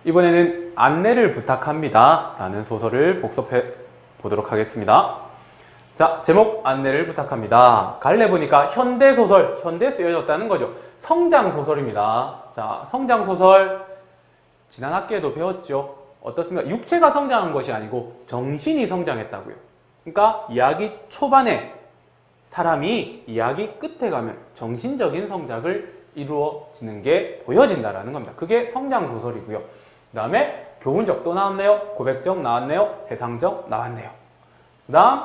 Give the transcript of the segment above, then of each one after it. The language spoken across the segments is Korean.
이번에는 안내를 부탁합니다 라는 소설을 복습해 보도록 하겠습니다. 자, 제목 안내를 부탁합니다. 갈래 보니까 현대소설, 현대에 쓰여졌다는 거죠. 성장소설입니다. 자, 성장소설 지난 학기에도 배웠죠. 어떻습니까? 육체가 성장한 것이 아니고 정신이 성장했다고요. 그러니까 이야기 초반에 사람이 이야기 끝에 가면 정신적인 성장을 이루어지는 게 보여진다라는 겁니다. 그게 성장소설이고요. 그 다음에 교훈적 또 나왔네요. 고백적 나왔네요. 해상적 나왔네요. 그 다음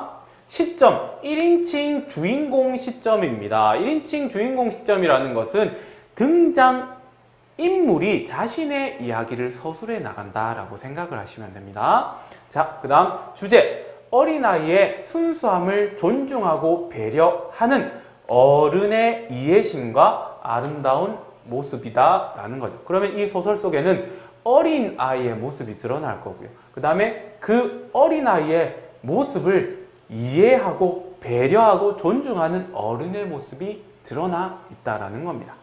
시점, 1인칭 주인공 시점입니다. 1인칭 주인공 시점이라는 것은 등장 인물이 자신의 이야기를 서술해 나간다라고 생각을 하시면 됩니다. 자, 그 다음 주제, 어린아이의 순수함을 존중하고 배려하는 어른의 이해심과 아름다운 모습이다 라는 거죠. 그러면 이 소설 속에는 어린아이의 모습이 드러날 거고요. 그 다음에 그 어린아이의 모습을 이해하고 배려하고 존중하는 어른의 모습이 드러나 있다라는 겁니다.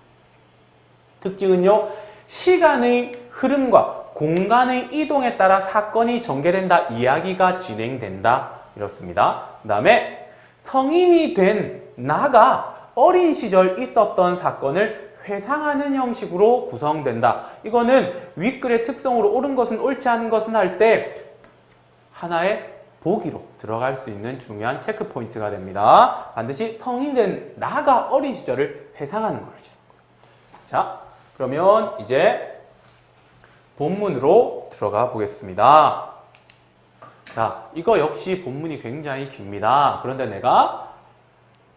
특징은요, 시간의 흐름과 공간의 이동에 따라 사건이 전개된다, 이야기가 진행된다 이렇습니다. 그 다음에 성인이 된 나가 어린 시절 있었던 사건을 회상하는 형식으로 구성된다. 이거는 윗글의 특성으로 옳은 것은 옳지 않은 것은 할 때 하나의 보기로 들어갈 수 있는 중요한 체크 포인트가 됩니다. 반드시 성인 된 나가 어린 시절을 회상하는 거죠. 자, 그러면 이제 본문으로 들어가 보겠습니다. 자, 이거 역시 본문이 굉장히 깁니다. 그런데 내가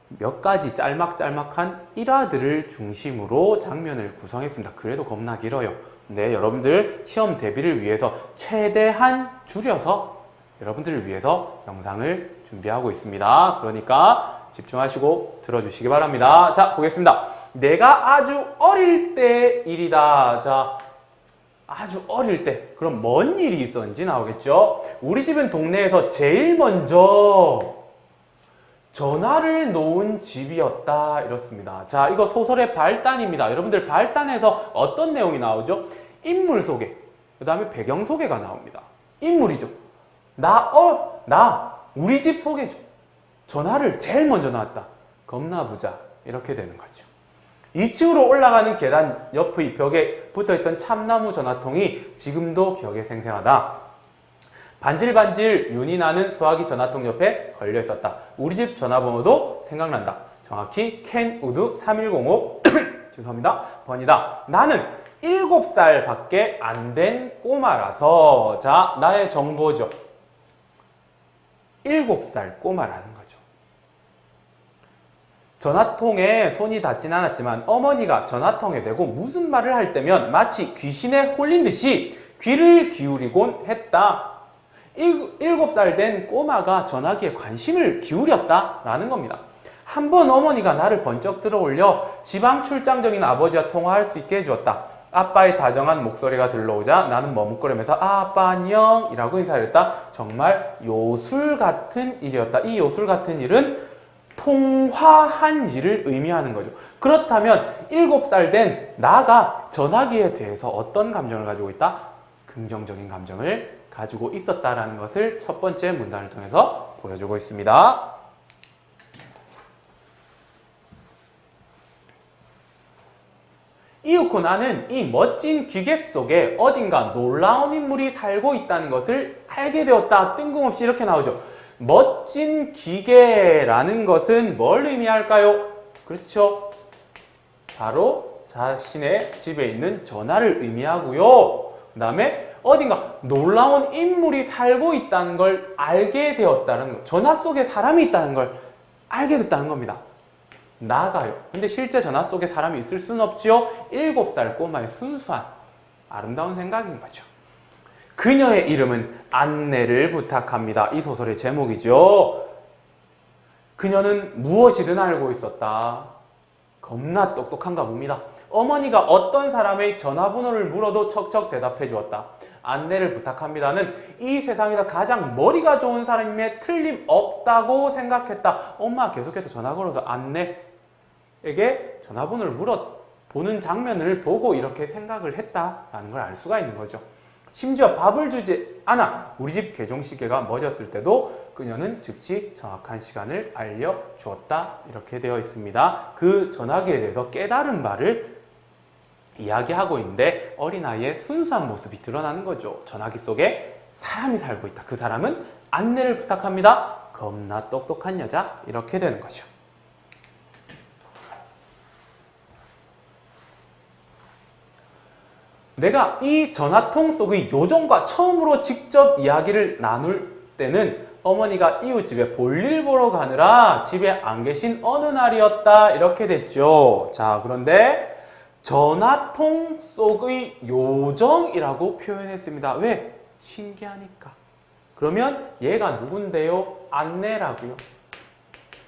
몇 가지 짤막짤막한 일화들을 중심으로 장면을 구성했습니다. 그래도 겁나 길어요. 근데 여러분들 시험 대비를 위해서 최대한 줄여서 여러분들을 위해서 영상을 준비하고 있습니다. 그러니까 집중하시고 들어주시기 바랍니다. 자, 보겠습니다. 내가 아주 어릴 때 일이다. 자, 아주 어릴 때. 그럼 뭔 일이 있었는지 나오겠죠? 우리 집은 동네에서 제일 먼저 전화를 놓은 집이었다. 이렇습니다. 자, 이거 소설의 발단입니다. 여러분들 발단에서 어떤 내용이 나오죠? 인물 소개, 그 다음에 배경 소개가 나옵니다. 인물이죠. 우리 집 소개죠. 전화를 제일 먼저 놨다. 겁나 부자. 이렇게 되는 거죠. 2층으로 올라가는 계단 옆의 벽에 붙어있던 참나무 전화통이 지금도 기억에 생생하다. 반질반질 윤이 나는 수화기 전화통 옆에 걸려 있었다. 우리 집 전화번호도 생각난다. 정확히 켄우드 3105 죄송합니다. 번이다. 나는 7살 밖에 안 된 꼬마라서, 자, 나의 정보죠. 7살 꼬마라는 거죠. 전화통에 손이 닿진 않았지만 어머니가 전화통에 대고 무슨 말을 할 때면 마치 귀신에 홀린 듯이 귀를 기울이곤 했다. 7살 된 꼬마가 전화기에 관심을 기울였다라는 겁니다. 한 번 어머니가 나를 번쩍 들어올려 지방 출장 중인 아버지와 통화할 수 있게 해주었다. 아빠의 다정한 목소리가 들려오자 나는 머뭇거리면서 아빠 안녕 이라고 인사를 했다. 정말 요술 같은 일이었다. 이 요술 같은 일은 통화한 일을 의미하는 거죠. 그렇다면 7살 된 나가 전화기에 대해서 어떤 감정을 가지고 있다? 긍정적인 감정을 가지고 있었다라는 것을 첫 번째 문단을 통해서 보여주고 있습니다. 이윽고 나는 이 멋진 기계 속에 어딘가 놀라운 인물이 살고 있다는 것을 알게 되었다. 뜬금없이 이렇게 나오죠. 멋진 기계라는 것은 뭘 의미할까요? 그렇죠. 바로 자신의 집에 있는 전화를 의미하고요. 그 다음에 어딘가 놀라운 인물이 살고 있다는 걸 알게 되었다는 것. 전화 속에 사람이 있다는 걸 알게 됐다는 겁니다. 나가요. 근데 실제 전화 속에 사람이 있을 수는 없지요. 7살 꼬마의 순수한 아름다운 생각인 거죠. 그녀의 이름은 안내를 부탁합니다. 이 소설의 제목이죠. 그녀는 무엇이든 알고 있었다. 겁나 똑똑한가 봅니다. 어머니가 어떤 사람의 전화번호를 물어도 척척 대답해 주었다. 안내를 부탁합니다는 이 세상에서 가장 머리가 좋은 사람임에 틀림없다고 생각했다. 엄마가 계속해서 전화 걸어서 안내에게 전화번호를 물어보는 장면을 보고 이렇게 생각을 했다라는 걸 알 수가 있는 거죠. 심지어 밥을 주지 않아 우리 집 개종시계가 멎었을 때도 그녀는 즉시 정확한 시간을 알려주었다. 이렇게 되어 있습니다. 그 전화기에 대해서 깨달은 바를 이야기하고 있는데 어린아이의 순수한 모습이 드러나는 거죠. 전화기 속에 사람이 살고 있다. 그 사람은 안내를 부탁합니다. 겁나 똑똑한 여자. 이렇게 되는 거죠. 내가 이 전화통 속의 요정과 처음으로 직접 이야기를 나눌 때는 어머니가 이웃집에 볼일 보러 가느라 집에 안 계신 어느 날이었다. 이렇게 됐죠. 자, 그런데 전화통 속의 요정이라고 표현했습니다. 왜? 신기하니까. 그러면 얘가 누군데요? 안내라고요.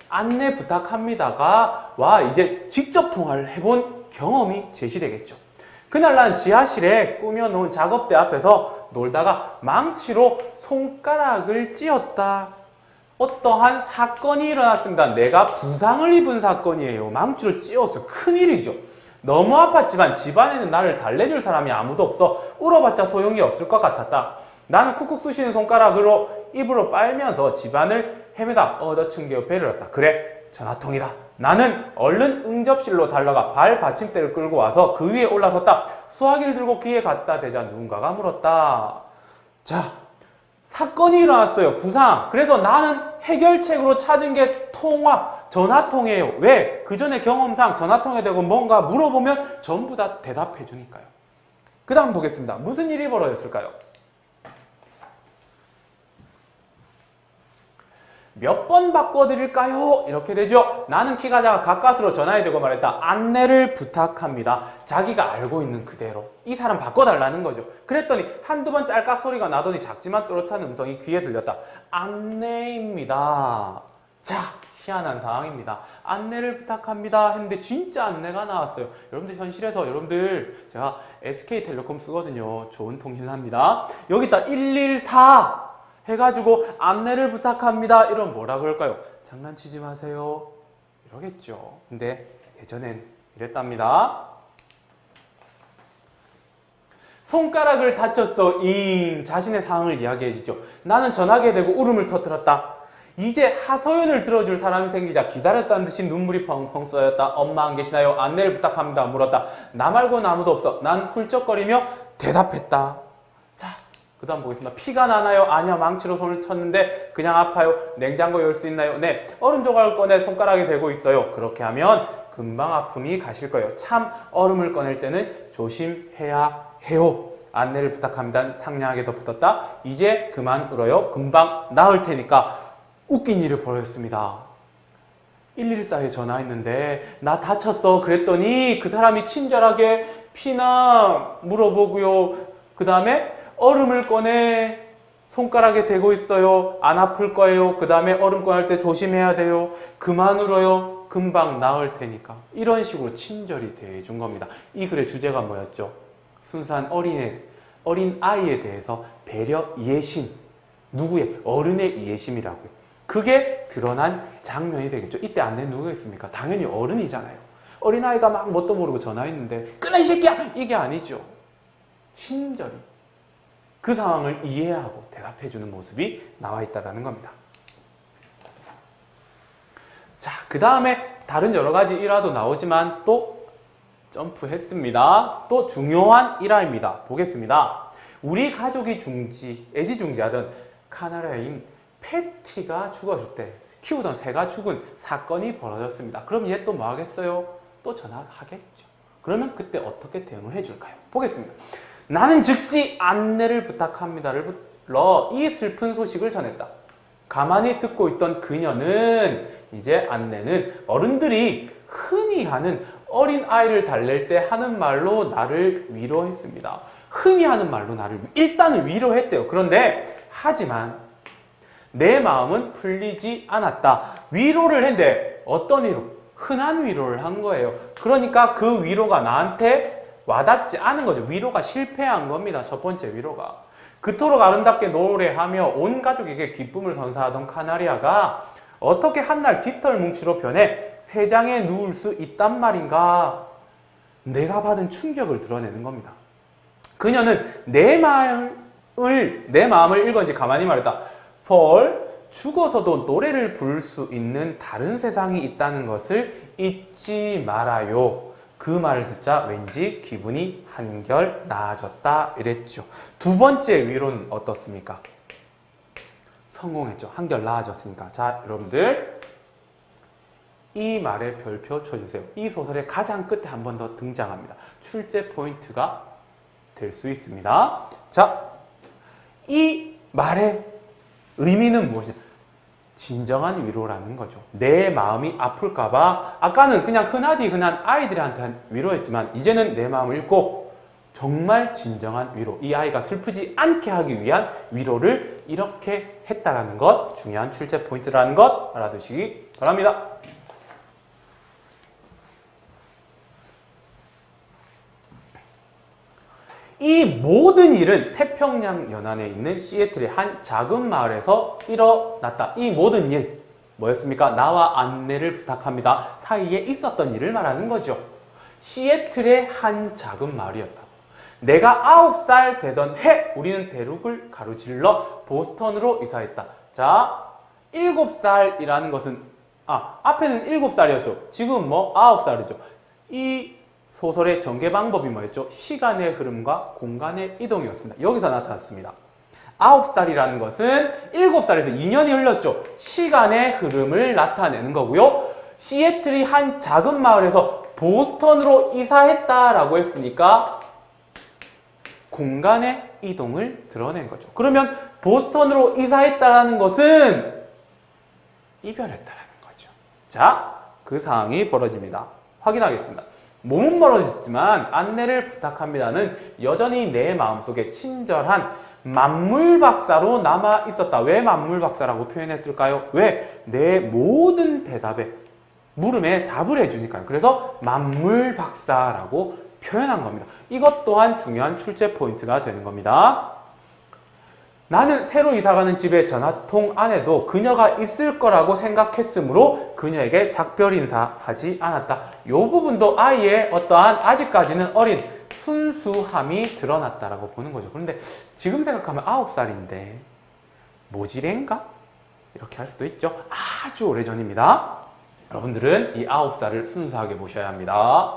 안내 부탁합니다가 와 이제 직접 통화를 해본 경험이 제시되겠죠. 그날 난 지하실에 꾸며놓은 작업대 앞에서 놀다가 망치로 손가락을 찧었다. 어떠한 사건이 일어났습니다. 내가 부상을 입은 사건이에요. 망치로 찧었어. 큰일이죠. 너무 아팠지만 집안에는 나를 달래줄 사람이 아무도 없어 울어봤자 소용이 없을 것 같았다. 나는 쿡쿡 쑤시는 손가락으로 입으로 빨면서 집안을 헤매다 얻어친 게 배를 얻다. 그래, 전화통이다. 나는 얼른 응접실로 달려가 발 받침대를 끌고 와서 그 위에 올라섰다. 수화기를 들고 귀에 갖다 대자 누군가가 물었다. 자, 사건이 일어났어요. 부상. 그래서 나는 해결책으로 찾은 게 전화통이에요. 왜? 그 전에 경험상 전화통에 대고 뭔가 물어보면 전부 다 대답해 주니까요. 그 다음 보겠습니다. 무슨 일이 벌어졌을까요? 몇 번 바꿔드릴까요? 이렇게 되죠. 나는 키가 작아 가까스로 전화해 대고 말했다. 안내를 부탁합니다. 자기가 알고 있는 그대로 이 사람 바꿔달라는 거죠. 그랬더니 한두 번 짤깍 소리가 나더니 작지만 또렷한 음성이 귀에 들렸다. 안내입니다. 자, 희한한 상황입니다. 안내를 부탁합니다 했는데 진짜 안내가 나왔어요. 여러분들 현실에서 제가 SK텔레콤 쓰거든요. 좋은 통신사입니다. 여기다 114 해가지고 안내를 부탁합니다. 이러면 뭐라 그럴까요? 장난치지 마세요. 이러겠죠. 근데 예전엔 이랬답니다. 손가락을 다쳤어. 자신의 상황을 이야기해 주죠. 나는 전화기에 대고 울음을 터뜨렸다. 이제 하소연을 들어줄 사람이 생기자 기다렸다는 듯이 눈물이 펑펑 쌓였다. 엄마 안 계시나요? 안내를 부탁합니다. 물었다. 나 말고는 아무도 없어. 난 훌쩍거리며 대답했다. 그 다음 보겠습니다. 피가 나나요? 아니요. 망치로 손을 쳤는데 그냥 아파요. 냉장고 열 수 있나요? 네. 얼음 조각을 꺼내 손가락에 대고 있어요. 그렇게 하면 금방 아픔이 가실 거예요. 참 얼음을 꺼낼 때는 조심해야 해요. 안내를 부탁합니다. 상냥하게 덧붙였다. 이제 그만 울어요. 금방 나을 테니까. 웃긴 일이 벌어졌습니다. 114에 전화했는데 나 다쳤어. 그랬더니 그 사람이 친절하게 피나 물어보고요. 그 다음에 얼음을 꺼내 손가락에 대고 있어요. 안 아플 거예요. 그 다음에 얼음 꺼낼 때 조심해야 돼요. 그만 울어요. 금방 나을 테니까. 이런 식으로 친절히 대해준 겁니다. 이 글의 주제가 뭐였죠? 순수한 어린 아이에 대해서 배려, 이해심. 누구의? 어른의 이해심이라고요. 그게 드러난 장면이 되겠죠. 이때 안내 누구가 있습니까? 당연히 어른이잖아요. 어린아이가 막 뭣도 모르고 전화했는데 끊어 이 새끼야! 이게 아니죠. 친절히 그 상황을 이해하고 대답해주는 모습이 나와 있다는 겁니다. 자, 그 다음에 다른 여러 가지 일화도 나오지만 또 점프했습니다. 또 중요한 일화입니다. 보겠습니다. 우리 가족이 애지중지하던 카나리아인 패티가 죽었을 때 키우던 새가 죽은 사건이 벌어졌습니다. 그럼 얘 또 뭐 하겠어요? 또 전화하겠죠. 그러면 그때 어떻게 대응을 해줄까요? 보겠습니다. 나는 즉시 안내를 부탁합니다를 불러 이 슬픈 소식을 전했다. 가만히 듣고 있던 그녀는 이제 안내는 어른들이 흔히 하는 어린 아이를 달랠 때 하는 말로 나를 위로했습니다. 흔히 하는 말로 나를 일단은 위로했대요. 그런데 하지만 내 마음은 풀리지 않았다. 위로를 했는데 어떤 위로? 흔한 위로를 한 거예요. 그러니까 그 위로가 나한테 와닿지 않은 거죠. 위로가 실패한 겁니다. 첫 번째 위로가. 그토록 아름답게 노래하며 온 가족에게 기쁨을 선사하던 카나리아가 어떻게 한날 깃털 뭉치로 변해 새장에 누울 수 있단 말인가? 내가 받은 충격을 드러내는 겁니다. 그녀는 내 마음을 읽었는지 가만히 말했다. Paul, 죽어서도 노래를 부를 수 있는 다른 세상이 있다는 것을 잊지 말아요. 그 말을 듣자 왠지 기분이 한결 나아졌다 이랬죠. 두 번째 위로는 어떻습니까? 성공했죠. 한결 나아졌으니까. 자, 여러분들 이 말에 별표 쳐주세요. 이 소설의 가장 끝에 한 번 더 등장합니다. 출제 포인트가 될 수 있습니다. 자, 이 말의 의미는 무엇이냐? 진정한 위로라는 거죠. 내 마음이 아플까봐 아까는 그냥 흔한 아이들한테 한 위로였지만 이제는 내 마음을 읽고 정말 진정한 위로, 이 아이가 슬프지 않게 하기 위한 위로를 이렇게 했다라는 것, 중요한 출제 포인트라는 것 알아두시기 바랍니다. 이 모든 일은 태평양 연안에 있는 시애틀의 한 작은 마을에서 일어났다. 이 모든 일 뭐였습니까? 나와 안내를 부탁합니다. 사이에 있었던 일을 말하는 거죠. 시애틀의 한 작은 마을이었다. 내가 9살 되던 해 우리는 대륙을 가로질러 보스턴으로 이사했다. 자, 7살이라는 것은 앞에는 7살이었죠. 지금 9살이죠. 이 소설의 전개 방법이 뭐였죠? 시간의 흐름과 공간의 이동이었습니다. 여기서 나타났습니다. 9살이라는 것은 7살에서 2년이 흘렀죠. 시간의 흐름을 나타내는 거고요. 시애틀이 한 작은 마을에서 보스턴으로 이사했다라고 했으니까 공간의 이동을 드러낸 거죠. 그러면 보스턴으로 이사했다라는 것은 이별했다라는 거죠. 자, 그 상황이 벌어집니다. 확인하겠습니다. 몸은 멀어졌지만 안내를 부탁합니다는 여전히 내 마음속에 친절한 만물박사로 남아 있었다. 왜 만물박사라고 표현했을까요? 왜? 내 모든 대답에 물음에 답을 해주니까요. 그래서 만물박사라고 표현한 겁니다. 이것 또한 중요한 출제 포인트가 되는 겁니다. 나는 새로 이사가는 집의 전화통 안에도 그녀가 있을 거라고 생각했으므로 그녀에게 작별 인사하지 않았다. 이 부분도 아이의 어떠한 아직까지는 어린 순수함이 드러났다라고 보는 거죠. 그런데 지금 생각하면 9살인데 모지래인가? 이렇게 할 수도 있죠. 아주 오래전입니다. 여러분들은 이 9살을 순수하게 보셔야 합니다.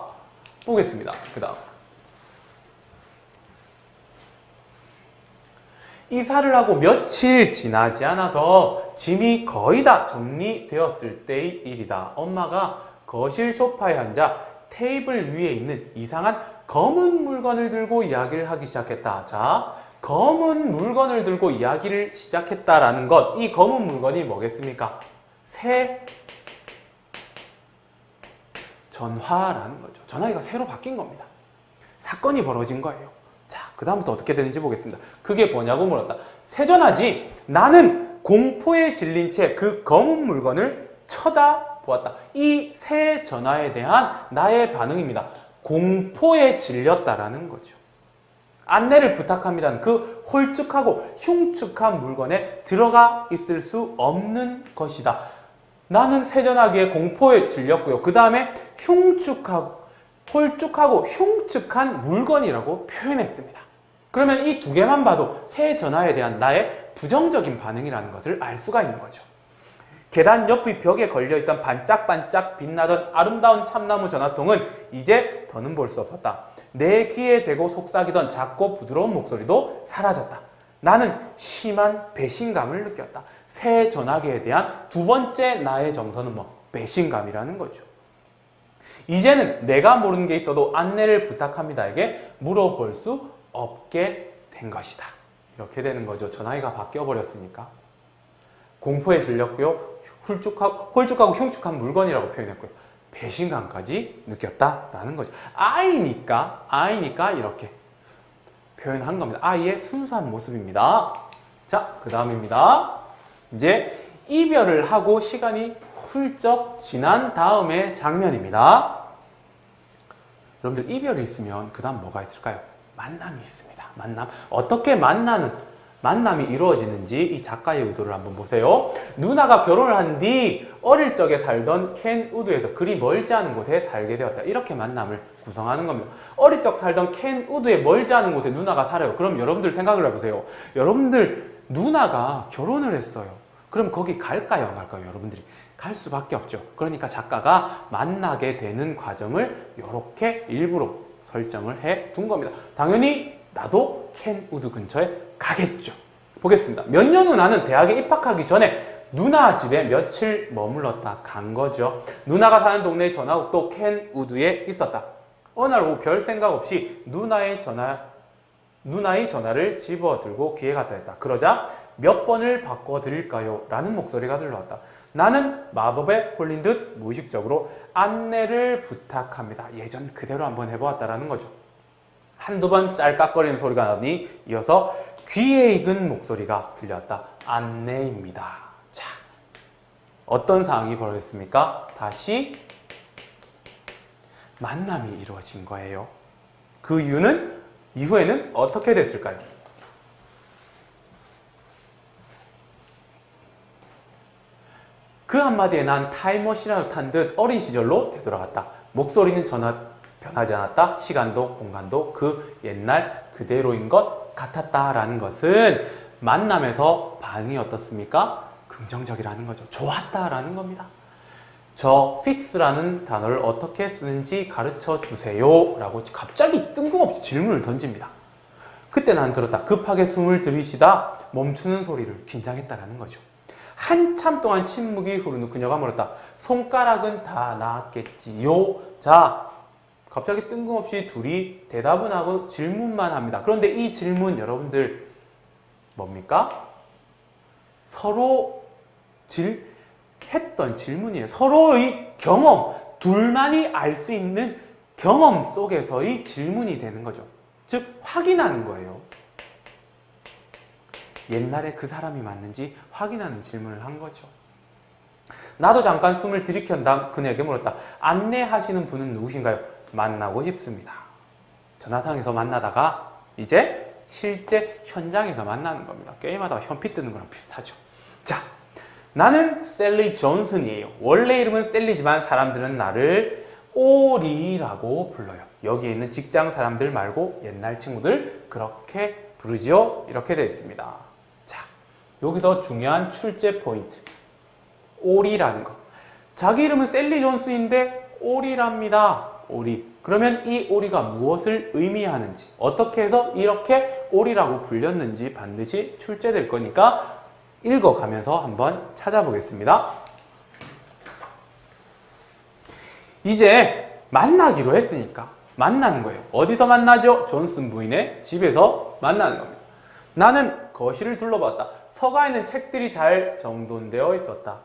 보겠습니다. 그 다음 이사를 하고 며칠 지나지 않아서 짐이 거의 다 정리되었을 때의 일이다. 엄마가 거실 소파에 앉아 테이블 위에 있는 이상한 검은 물건을 들고 이야기를 하기 시작했다. 자, 검은 물건을 들고 이야기를 시작했다라는 것, 이 검은 물건이 뭐겠습니까? 새 전화라는 거죠. 전화기가 새로 바뀐 겁니다. 사건이 벌어진 거예요. 자, 그 다음부터 어떻게 되는지 보겠습니다. 그게 뭐냐고 물었다. 새 전화지. 나는 공포에 질린 채 그 검은 물건을 쳐다보았다. 이 새 전화에 대한 나의 반응입니다. 공포에 질렸다라는 거죠. 안내를 부탁합니다는 그 홀쭉하고 흉측한 물건에 들어가 있을 수 없는 것이다. 나는 새 전화기에 공포에 질렸고요. 그 다음에 홀쭉하고 흉측한 물건이라고 표현했습니다. 그러면 이 두 개만 봐도 새 전화에 대한 나의 부정적인 반응이라는 것을 알 수가 있는 거죠. 계단 옆의 벽에 걸려있던 반짝반짝 빛나던 아름다운 참나무 전화통은 이제 더는 볼 수 없었다. 내 귀에 대고 속삭이던 작고 부드러운 목소리도 사라졌다. 나는 심한 배신감을 느꼈다. 새 전화기에 대한 두 번째 나의 정서는 배신감이라는 거죠. 이제는 내가 모르는 게 있어도 안내를 부탁합니다에게 물어볼 수 없게 된 것이다. 이렇게 되는 거죠. 전화기가 바뀌어버렸으니까. 공포에 질렸고요. 홀쭉하고 흉측한 물건이라고 표현했고요. 배신감까지 느꼈다라는 거죠. 아이니까 이렇게 표현한 겁니다. 아이의 순수한 모습입니다. 자, 그 다음입니다. 이제 이별을 하고 시간이 훌쩍 지난 다음의 장면입니다. 여러분들 이별이 있으면 그 다음 뭐가 있을까요? 만남이 있습니다. 만남. 어떻게 만나는 만남이 이루어지는지 이 작가의 의도를 한번 보세요. 누나가 결혼을 한 뒤 어릴 적에 살던 켄우드에서 그리 멀지 않은 곳에 살게 되었다. 이렇게 만남을 구성하는 겁니다. 어릴 적 살던 켄우드에 멀지 않은 곳에 누나가 살아요. 그럼 여러분들 생각을 해보세요. 여러분들 누나가 결혼을 했어요. 그럼 거기 갈까요? 안 갈까요? 여러분들이 갈 수밖에 없죠. 그러니까 작가가 만나게 되는 과정을 이렇게 일부러 설정을 해 둔 겁니다. 당연히 나도 켄우드 근처에 가겠죠. 보겠습니다. 몇 년 후 나는 대학에 입학하기 전에 누나 집에 며칠 머물렀다 간 거죠. 누나가 사는 동네의 전화국도 켄우드에 있었다. 어느 날 오후 별 생각 없이 누나의 전화를 집어들고 귀에 갖다 댔다. 그러자 몇 번을 바꿔드릴까요? 라는 목소리가 들려왔다. 나는 마법에 홀린 듯 무의식적으로 안내를 부탁합니다. 예전 그대로 한번 해보았다라는 거죠. 한두 번 짤깍거리는 소리가 나더니 이어서 귀에 익은 목소리가 들려왔다. 안내입니다. 자, 어떤 상황이 벌어졌습니까? 다시 만남이 이루어진 거예요. 그 이후에는 어떻게 됐을까요? 그 한마디에 난 타임머신을 탄 듯 어린 시절로 되돌아갔다. 목소리는 변하지 않았다. 시간도 공간도 그 옛날 그대로인 것 같았다라는 것은 만남에서 반응이 어떻습니까? 긍정적이라는 거죠. 좋았다라는 겁니다. 저 fix라는 단어를 어떻게 쓰는지 가르쳐 주세요 라고 갑자기 뜬금없이 질문을 던집니다. 그때 난 들었다. 급하게 숨을 들이쉬다 멈추는 소리를 긴장했다라는 거죠. 한참 동안 침묵이 흐르는 그녀가 물었다. 손가락은 다 나았겠지요? 자, 갑자기 뜬금없이 둘이 대답은 하고 질문만 합니다. 그런데 이 질문 여러분들 뭡니까? 서로 했던 질문이에요. 서로의 경험, 둘만이 알 수 있는 경험 속에서의 질문이 되는 거죠. 즉 확인하는 거예요. 옛날에 그 사람이 맞는지 확인하는 질문을 한 거죠. 나도 잠깐 숨을 들이켰 다음 그녀에게 물었다. 안내하시는 분은 누구신가요? 만나고 싶습니다. 전화상에서 만나다가 이제 실제 현장에서 만나는 겁니다. 게임하다가 현피 뜨는 거랑 비슷하죠. 자, 나는 셀리 존슨이에요. 원래 이름은 셀리지만 사람들은 나를 오리라고 불러요. 여기에 있는 직장 사람들 말고 옛날 친구들 그렇게 부르죠. 이렇게 되어 있습니다. 자, 여기서 중요한 출제 포인트. 오리라는 거. 자기 이름은 셀리 존슨인데 오리랍니다. 오리. 그러면 이 오리가 무엇을 의미하는지, 어떻게 해서 이렇게 오리라고 불렸는지 반드시 출제될 거니까 읽어가면서 한번 찾아보겠습니다. 이제 만나기로 했으니까 만나는 거예요. 어디서 만나죠? 존슨 부인의 집에서 만나는 겁니다. 나는 거실을 둘러봤다. 서가에는 책들이 잘 정돈되어 있었다.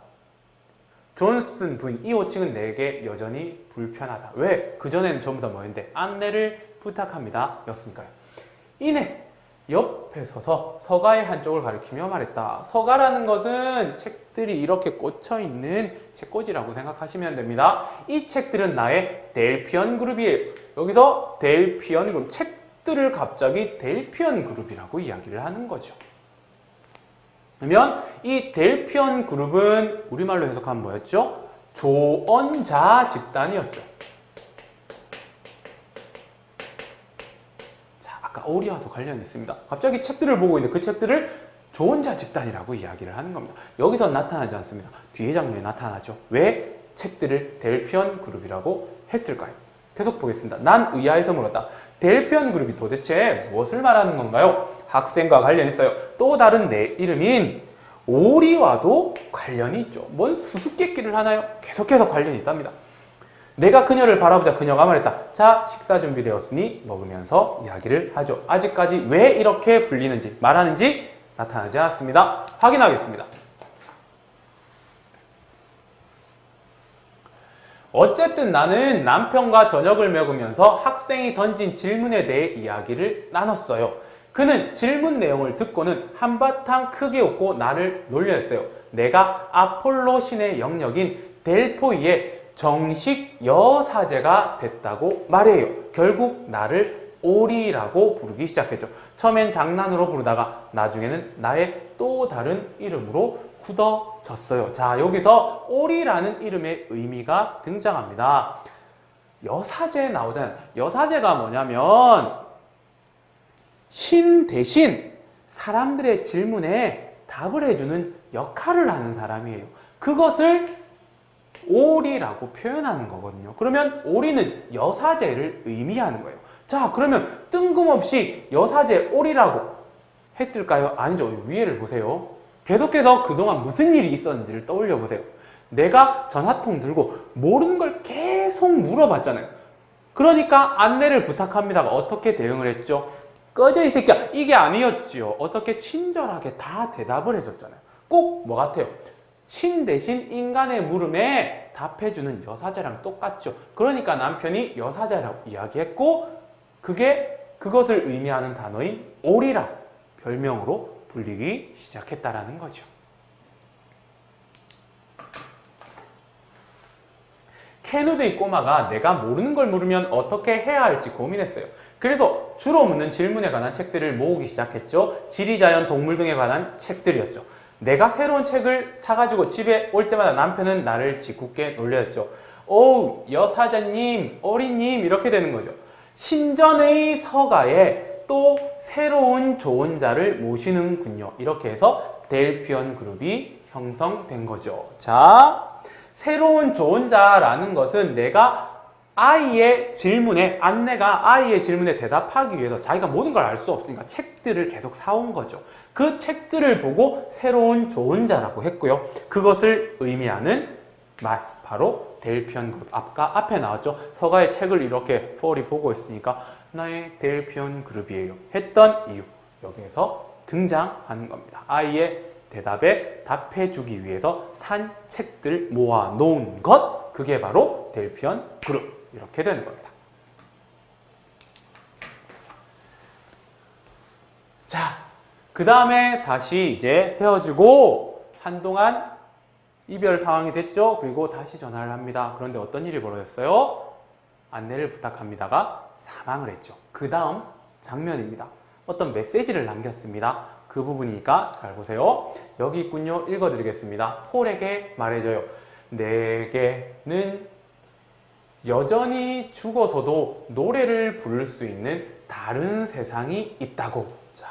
존슨 부인, 이 호칭은 내게 여전히 불편하다. 왜? 그전에는 전부 다 뭐였는데? 안내를 부탁합니다 였으니까요. 이내 옆에 서서 서가의 한쪽을 가리키며 말했다. 서가라는 것은 책들이 이렇게 꽂혀있는 책꽂이라고 생각하시면 됩니다. 이 책들은 나의 델피언 그룹이에요. 여기서 델피언 그룹, 책들을 갑자기 델피언 그룹이라고 이야기를 하는 거죠. 그러면 이 델피언 그룹은 우리말로 해석하면 뭐였죠? 조언자 집단이었죠. 자, 아까 오리와도 관련이 있습니다. 갑자기 책들을 보고 있는데 그 책들을 조언자 집단이라고 이야기를 하는 겁니다. 여기서 나타나지 않습니다. 뒤에 장면에 나타나죠. 왜 책들을 델피언 그룹이라고 했을까요? 계속 보겠습니다. 난 의아해서 물었다. 델피언 그룹이 도대체 무엇을 말하는 건가요? 학생과 관련이 있어요. 또 다른 내 이름인 오리와도 관련이 있죠. 뭔 수수께끼를 하나요? 계속해서 관련이 있답니다. 내가 그녀를 바라보자 그녀가 말했다. 자, 식사 준비되었으니 먹으면서 이야기를 하죠. 아직까지 왜 이렇게 불리는지 말하는지 나타나지 않았습니다. 확인하겠습니다. 어쨌든 나는 남편과 저녁을 먹으면서 학생이 던진 질문에 대해 이야기를 나눴어요. 그는 질문 내용을 듣고는 한바탕 크게 웃고 나를 놀렸어요. 내가 아폴로 신의 영역인 델포이의 정식 여사제가 됐다고 말해요. 결국 나를 오리라고 부르기 시작했죠. 처음엔 장난으로 부르다가 나중에는 나의 또 다른 이름으로 굳어졌어요. 자, 여기서 오리라는 이름의 의미가 등장합니다. 여사제 나오잖아요. 여사제가 뭐냐면 신 대신 사람들의 질문에 답을 해주는 역할을 하는 사람이에요. 그것을 오리라고 표현하는 거거든요. 그러면 오리는 여사제를 의미하는 거예요. 자, 그러면 뜬금없이 여사제 오리라고 했을까요? 아니죠. 위에를 보세요. 계속해서 그동안 무슨 일이 있었는지를 떠올려 보세요. 내가 전화통 들고 모르는 걸 계속 물어봤잖아요. 그러니까 안내를 부탁합니다가 어떻게 대응을 했죠? 꺼져 이 새끼야, 이게 아니었지요. 어떻게 친절하게 다 대답을 해줬잖아요. 꼭 뭐 같아요? 신 대신 인간의 물음에 답해주는 여사제랑 똑같죠. 그러니까 남편이 여사제라고 이야기했고 그것을 의미하는 단어인 오리라고 별명으로 불리기 시작했다라는 거죠. 캐누드의 꼬마가 내가 모르는 걸 물으면 어떻게 해야 할지 고민했어요. 그래서 주로 묻는 질문에 관한 책들을 모으기 시작했죠. 지리자연, 동물 등에 관한 책들이었죠. 내가 새로운 책을 사가지고 집에 올 때마다 남편은 나를 짓궂게 놀렸죠. 오, 여사자님, 어린님 이렇게 되는 거죠. 신전의 서가에 또 새로운 조언자를 모시는군요. 이렇게 해서 델피언 그룹이 형성된 거죠. 자, 새로운 조언자라는 것은 내가 아이의 질문에, 안내가 아이의 질문에 대답하기 위해서 자기가 모든 걸 알 수 없으니까 책들을 계속 사온 거죠. 그 책들을 보고 새로운 조언자라고 했고요. 그것을 의미하는 말, 바로 델피언 그룹. 아까 앞에 나왔죠. 서가의 책을 이렇게 폴이 보고 있으니까 나의 델피언 그룹이에요 했던 이유, 여기에서 등장하는 겁니다. 아이의 대답에 답해주기 위해서 산 책들 모아놓은 것, 그게 바로 델피언 그룹. 이렇게 되는 겁니다. 자, 그 다음에 다시 이제 헤어지고 한동안 이별 상황이 됐죠. 그리고 다시 전화를 합니다. 그런데 어떤 일이 벌어졌어요? 안내를 부탁합니다가 사망을 했죠. 그 다음 장면입니다. 어떤 메시지를 남겼습니다. 그 부분이니까 잘 보세요. 여기 있군요. 읽어드리겠습니다. 폴에게 말해줘요. 내게는 여전히 죽어서도 노래를 부를 수 있는 다른 세상이 있다고. 자,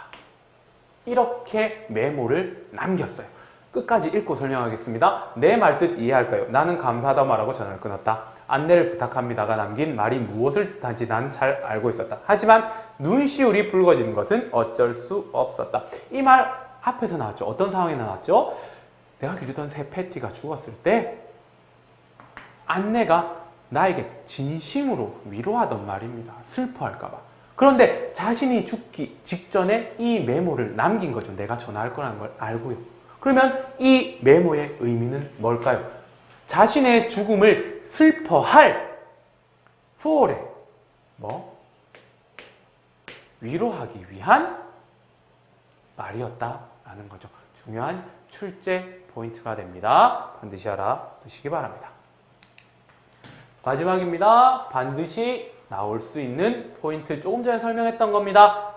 이렇게 메모를 남겼어요. 끝까지 읽고 설명하겠습니다. 내 말뜻 이해할까요? 나는 감사하다 말하고 전화를 끊었다. 안내를 부탁합니다가 남긴 말이 무엇을 뜻하는지 난 잘 알고 있었다. 하지만 눈시울이 붉어지는 것은 어쩔 수 없었다. 이 말 앞에서 나왔죠. 어떤 상황이 나왔죠? 내가 기르던 새 패티가 죽었을 때 안내가 나에게 진심으로 위로하던 말입니다. 슬퍼할까봐. 그런데 자신이 죽기 직전에 이 메모를 남긴 거죠. 내가 전화할 거라는 걸 알고요. 그러면 이 메모의 의미는 뭘까요? 자신의 죽음을 슬퍼할 폴의 위로하기 위한 말이었다라는 거죠. 중요한 출제 포인트가 됩니다. 반드시 알아두시기 바랍니다. 마지막입니다. 반드시 나올 수 있는 포인트, 조금 전에 설명했던 겁니다.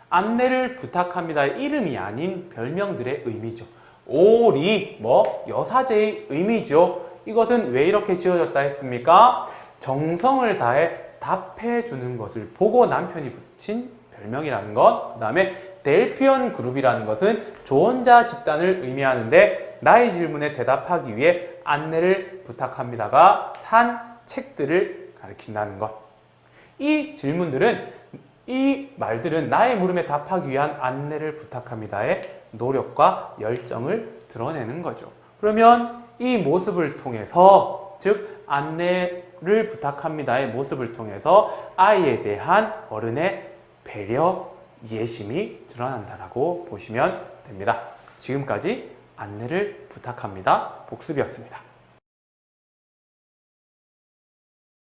안내를 부탁합니다의 이름이 아닌 별명들의 의미죠. 오리, 여사제의 의미죠. 이것은 왜 이렇게 지어졌다 했습니까? 정성을 다해 답해주는 것을 보고 남편이 붙인 별명이라는 것. 그 다음에 델피언 그룹이라는 것은 조언자 집단을 의미하는데 나의 질문에 대답하기 위해 안내를 부탁합니다가 산 책들을 가리킨다는 것. 이 질문들은, 이 말들은 나의 물음에 답하기 위한 안내를 부탁합니다의 노력과 열정을 드러내는 거죠. 그러면 이 모습을 통해서, 즉 안내를 부탁합니다의 모습을 통해서 아이에 대한 어른의 배려, 이해심이 드러난다라고 보시면 됩니다. 지금까지 안내를 부탁합니다. 복습이었습니다.